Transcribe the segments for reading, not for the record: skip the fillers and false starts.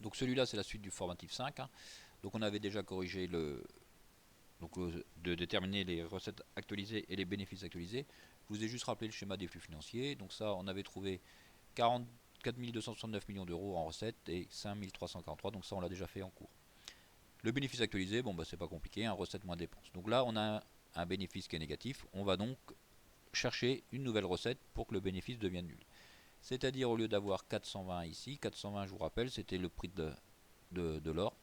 Donc celui-là c'est la suite du formatif 5, hein. Donc on avait déjà corrigé de déterminer les recettes actualisées et les bénéfices actualisés. Je vous ai juste rappelé le schéma des flux financiers. Donc ça, on avait trouvé 44 269 millions d'euros en recettes et 5 343. Donc ça, on l'a déjà fait en cours. Le bénéfice actualisé, bon bah c'est pas compliqué, un recette moins dépenses. Donc là, on a un bénéfice qui est négatif. On va donc chercher une nouvelle recette pour que le bénéfice devienne nul. C'est-à-dire au lieu d'avoir 420 ici, 420 je vous rappelle, c'était le prix de l'or.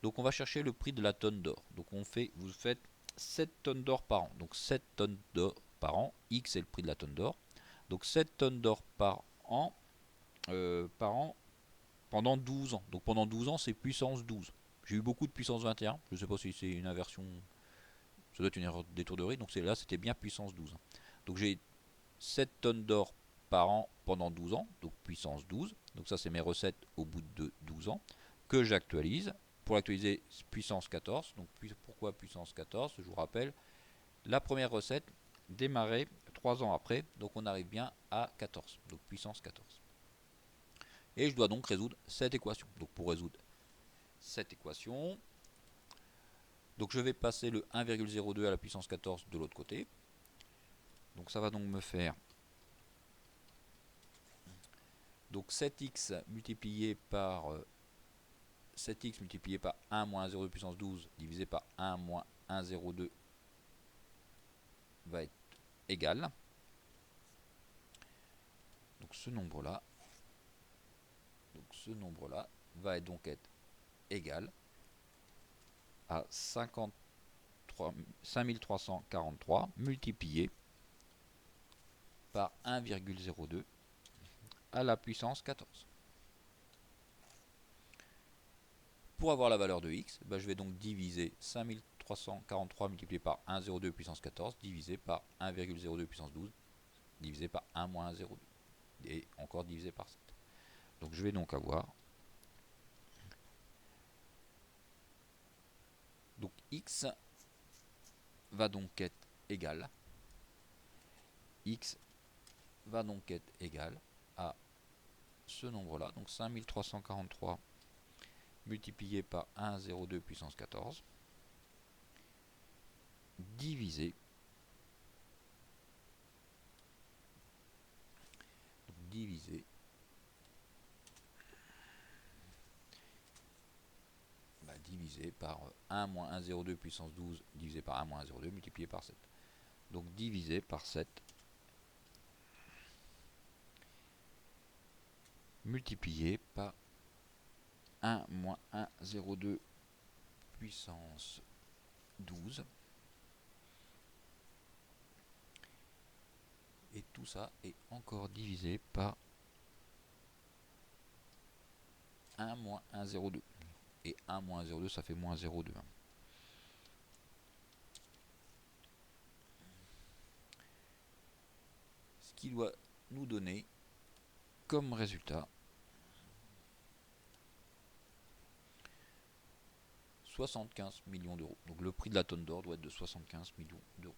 Donc on va chercher le prix de la tonne d'or. Donc vous faites 7 tonnes d'or par an. Donc 7 tonnes d'or par an. X est le prix de la tonne d'or. Donc 7 tonnes d'or par an pendant 12 ans. Donc pendant 12 ans, c'est puissance 12. J'ai eu beaucoup de puissance 21. Je ne sais pas si c'est une inversion. Ça doit être une erreur d'étourderie. Donc là, c'était bien puissance 12. Donc j'ai 7 tonnes d'or par an pendant 12 ans. Donc puissance 12. Donc ça, c'est mes recettes au bout de 12 ans que j'actualise. Pour actualiser, puissance 14. Donc pourquoi puissance 14? Je vous rappelle, la première recette démarrait 3 ans après. Donc on arrive bien à 14. Donc puissance 14. Et je dois donc résoudre cette équation. Donc pour résoudre cette équation, donc je vais passer le 1,02 à la puissance 14 de l'autre côté. Donc ça va donc me faire donc 7x multiplié par 7x multiplié par 1 moins 1,02 puissance 12 divisé par 1 moins 1,02 va être égal. Donc ce nombre-là va donc être égal à 5343 multiplié par 1,02 à la puissance 14. Pour avoir la valeur de x, je vais donc diviser 5343 multiplié par 1,02 puissance 14 divisé par 1,02 puissance 12 divisé par 1 moins 1,02 et encore divisé par 7. Donc je vais donc avoir donc x va donc être égal à ce nombre-là, donc 5343 multiplié par 1,02 puissance 14 divisé divisé par 1 moins 1,02 puissance 12 divisé par 1 moins 1,02 multiplié par 7. Donc divisé par 7 multiplié par 1 moins 1,02 puissance 12. Et tout ça est encore divisé par 1 moins 1,02. Et 1 moins 0,2 ça fait moins 0,2. Ce qui doit nous donner comme résultat 75 millions d'euros. Donc le prix de la tonne d'or doit être de 75 millions d'euros.